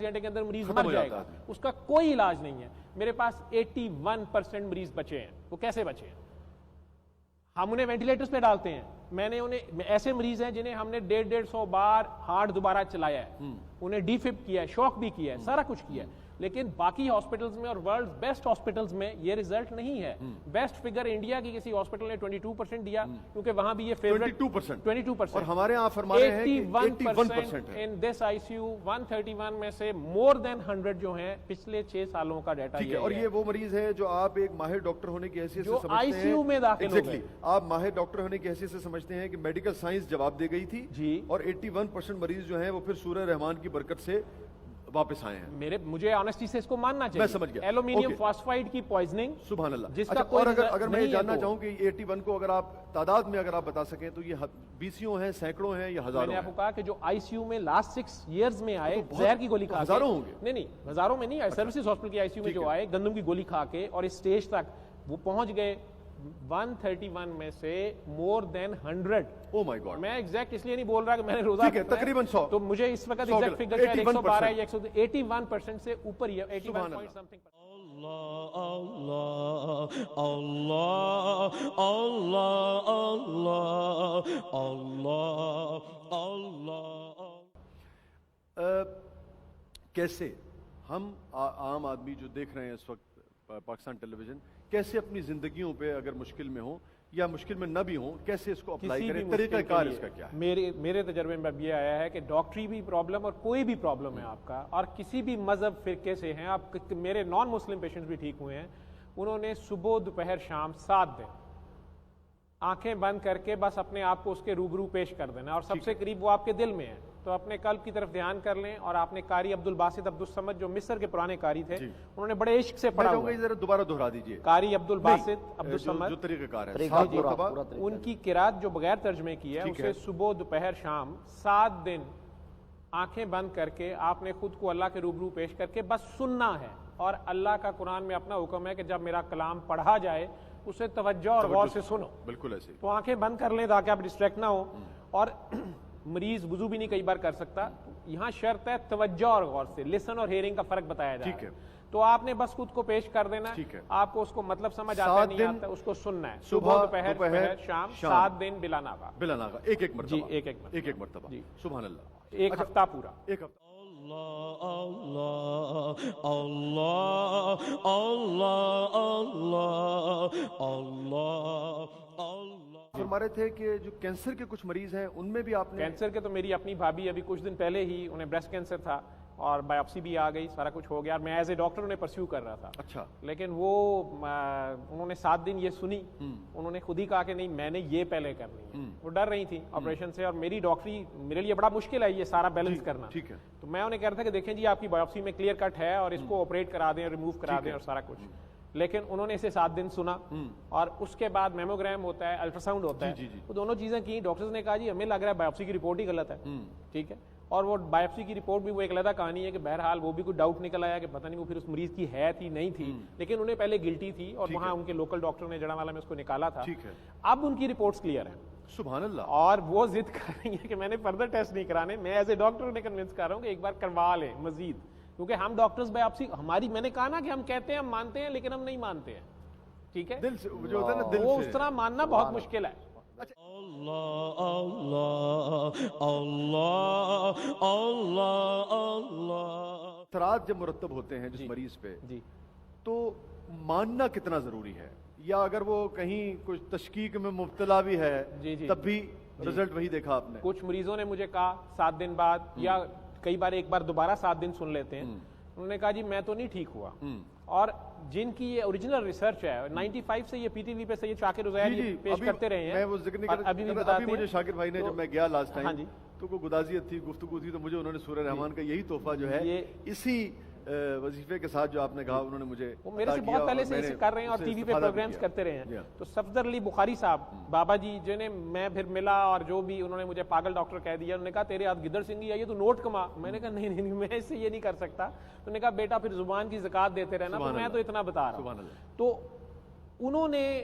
گھنٹے کے اندر مریض مر جائے گا، اس کا کوئی علاج نہیں ہے. میرے پاس 81% مریض بچے ہیں. وہ کیسے بچے ہیں؟ ہم انہیں وینٹیلیٹرز پہ ڈالتے ہیں. میں نے انہیں ایسے مریض ہیں جنہیں ہم نے 150 بار ہارٹ دوبارہ چلایا ہے، انہیں ڈی فپ کیا ہے، شوک بھی کیا ہے، سارا کچھ کیا ہے. لیکن باقی ہاسپٹلز میں اور ورلڈ بیسٹ ہاسپٹلز میں یہ رزلٹ نہیں ہے. بیسٹ فگر انڈیا کی کسی ہاسپٹل نے 22% دیا، کیونکہ وہاں بھی یہ فیوریٹ 22%، اور ہمارے ہاں فرما رہے ہیں کہ 81% ان دس آئی سی یو. 131 میں سے مور دین 100 جو ہیں پچھلے 6 سالوں کا ڈیٹا. اور یہ وہ مریض ہے جو آپ ایک ماہر ڈاکٹر ہونے کی حیثیت سے سمجھتے ہیں، آئی سی یو میں داخل ہو گئے. آپ ماہر ڈاکٹر ہونے کی حیثیت سے سمجھتے ہیں کہ میڈیکل سائنس جواب دے گئی تھی جی، اور 81% مریض جو ہیں وہ پھر سورہ رحمان کی برکت سے واپس آئے ہیں. مجھے آنےسٹی سے اس کو ماننا چاہیے. میں سمجھ گیا. ایلومینیم فاسفائڈ کی پوائزننگ، سبحان اللہ. جس کا کوئی اگر میں جاننا چاہوں کہ 81 کو اگر آپ تعداد میں اگر آپ بتا سکیں تو یہ بیسیوں ہیں، سینکڑوں ہیں یا ہزاروں ہیں؟ میں نے آپ کو کہا کہ جو آئی سی یو میں لاسٹ 6 ایئرز میں آئے زہر کی گولی کھا کے، ہزاروں ہوں گے. نہیں ہزاروں میں نہیں آئے، سروسز ہاسپٹل کی آئی سی یو میں جو آئے گندم کی گولی کھا کے اور اس سٹیج تک وہ پہنچ گئے 131 میں سے مور دین 100. او مائی گاڈ. میں ایگزیکٹ اس لیے نہیں بول رہا کہ میں نے روزہ تقریباً 100، تو مجھے اس وقت ایگزیکٹ فگر شاید 112 یا 81% سے اوپر ہی ہے. 81 پوائنٹ سم تھنگ. اللہ اللہ اللہ اللہ اللہ اللہ. کیسے ہم عام آدمی جو دیکھ رہے ہیں اس وقت پاکستان ٹیلی ویژن، کیسے اپنی زندگیوں پہ اگر مشکل میں ہوں یا مشکل میں نہ بھی ہوں، کیسے اس کو اپلائی کریں؟ طریقہ کار اس کا کیا ہے؟ میرے تجربے میں اب یہ آیا ہے کہ ڈاکٹری بھی پرابلم اور کوئی بھی پرابلم ہے آپ کا، اور کسی بھی مذہب فرقے سے ہیں آپ، میرے نان مسلم پیشنٹس بھی ٹھیک ہوئے ہیں، انہوں نے صبح دوپہر شام 7 دن آنکھیں بند کر کے بس اپنے آپ کو اس کے روبرو پیش کر دینا، اور سب سے قریب وہ آپ کے دل میں ہے. تو اپنے قلب کی طرف دھیان کر لیں. اور آپ نے قاری عبدالباسط عبدالصمد جو مصر کے پرانے قاری تھے، انہوں نے بڑے عشق سے پڑھا ہوا ہے. ذرا دوبارہ دہرا دیجئے. قاری عبدالباسط عبدالصمد جو طریقہ کار ہے، ان کی قرات جو بغیر ترجمے کی ہے، اسے صبح دوپہر شام 7 دن آنکھیں بند کر کے آپ نے خود کو اللہ کے روبرو پیش کر کے بس سننا ہے. اور اللہ کا قرآن میں اپنا حکم ہے کہ جب میرا کلام پڑھا جائے اسے توجہ اور غور سے سنو. بالکل ایسے. تو آنکھیں بند کر لیں تاکہ آپ ڈسٹریکٹ نہ ہو. اور مریض وضو بھی نہیں کئی بار کر سکتا، یہاں شرط ہے توجہ اور غور سے. لسن اور ہیئرنگ کا فرق بتایا جا رہا ہے. تو آپ نے بس خود کو پیش کر دینا ہے. آپ کو اس کو مطلب سمجھ آتا ہے نہیں آتا، اس کو سننا ہے. صبح دوپہر شام 7 دن بلا ناغہ. ایک مرتبہ. جی ایک مرتبہ. سبحان اللہ. ایک ہفتہ پورا. ایک ہفتہ. اللہ اللہ اللہ اللہ اللہ اللہ. فرما رہے تھے کہ جو کینسر کے کچھ مریض ہیں ان میں بھی آپ نے؟ کینسر کے تو میری اپنی بھابھی ابھی کچھ دن پہلے ہی انہیں بریسٹ کینسر تھا اور بایوپسی بھی آ گئی، سارا کچھ ہو گیا. اور میں ایز اے ڈاکٹر انہیں پرسیو کر رہا تھا. اچھا. لیکن وہ انہوں نے 7 دن یہ سنی، انہوں نے خود ہی کہا کہ نہیں میں نے یہ پہلے کرنی ہے. وہ ڈر رہی تھی آپریشن سے، اور میری ڈاکٹری میرے لیے بڑا مشکل ہے یہ سارا بیلنس کرنا. ٹھیک ہے. تو میں انہیں کہہ رہا تھا کہ دیکھیں جی آپ کی بایوپسی میں کلیئر کٹ ہے اور اس کو آپریٹ کرا دیں، ریموو کرا دیں اور سارا کچھ. لیکن انہوں نے اسے 7 دن سنا، اور اس کے بعد میموگرام ہوتا ہے، الٹرا ساؤنڈ ہوتا ہے. وہ دونوں چیزیں کی. ڈاکٹرز نے کہا جی ہمیں لگ رہا ہے بایوپسی کی رپورٹ ہی غلط ہے. ٹھیک ہے. اور وہ بایوپسی کی رپورٹ بھی وہ ایک علیحدہ کہانی ہے کہ بہرحال وہ بھی کوئی ڈاؤٹ نکل آیا کہ پتہ نہیں وہ پھر اس مریض کی ہے تھی نہیں تھی، لیکن انہیں پہلے گلٹی تھی اور وہاں ان کے لوکل ڈاکٹر نے جڑا والا میں اس کو نکالا تھا. اب ان کی رپورٹس کلیئر ہیں. سبحان اللہ. اور وہ ضد کر رہی ہے کہ میں نے فردر ٹیسٹ نہیں کرانے. میں ایز اے ڈاکٹر انہیں کنونس کر رہا ہوں کہ ایک بار کروا لیں مزید، کیونکہ ہم ڈاکٹرز بایوپسی ہماری، میں نے کہا نا کہ ہم کہتے ہیں ہم مانتے ہیں لیکن ہم نہیں مانتے ہیں. ٹھیک ہے. دل سے جو ہوتا ہے نا، دل سے وہ اس طرح ماننا بہت مشکل ہے. اللہ اللہ اللہ اللہ اللہ. اثرات جب مرتب ہوتے ہیں جس مریض پہ، تو ماننا کتنا ضروری ہے؟ یا اگر وہ کہیں کچھ تشکیک میں مبتلا بھی ہے تب بھی رزلٹ وہی دیکھا آپ نے؟ کچھ مریضوں نے مجھے کہا 7 دن بعد، یا کئی بار ایک بار دوبارہ 7 دن سن لیتے ہیں، انہوں نے کہا جی میں تو نہیں ٹھیک ہوا. اور جن کی یہ اوریجنل ریسرچ ہے 95 سے یہ پی ٹی وی پہ سید شاکر عزیر پیش کرتے رہے ہیں. میں وہ ذکر نہیں کرتا، ابھی مجھے شاکر بھائی نے جب میں گیا لاسٹ ٹائم تو کوئی گدازیت تھی، گفتگو تھی، تو مجھے انہوں نے سورہ رحمان کا یہی تحفہ جو ہے اسی وظیفے کے ساتھ جو آپ نے کہا انہوں نے مجھے، وہ میرے سے بہت پہلے سے اسے کر رہے ہیں اور ٹی وی پہ پروگرامز کرتے رہے ہیں. تو صفدر علی بخاری صاحب بابا جی جنہیں میں پھر ملا اور جو بھی انہوں نے مجھے پاگل ڈاکٹر کہہ دیا. انہوں نے کہا تیرے ہاتھ گدڑ سنگھی ہے یہ تو نوٹ کما. میں نے کہا نہیں میں اس سے یہ نہیں کر سکتا. انہوں نے کہا بیٹا پھر زبان کی زکات دیتے رہنا. تو میں تو اتنا بتا رہا ہوں. تو انہوں نے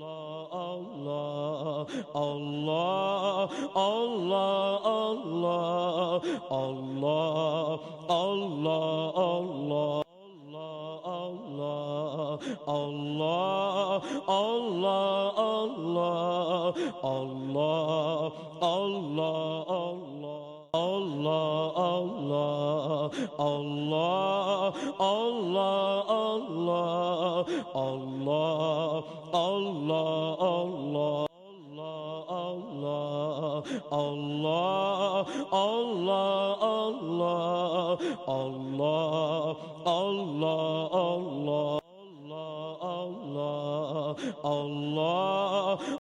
Allah, Allah, Allah, Allah, Allah, Allah, Allah. Allah, Allah, Allah, Allah, Allah, Allah, Allah. Allah, Allah, Allah, Allah, Allah, Allah, Allah, Allah. Allah, Allah, Allah, Allah, Allah, Allah, Allah, Allah, Allah, Allah.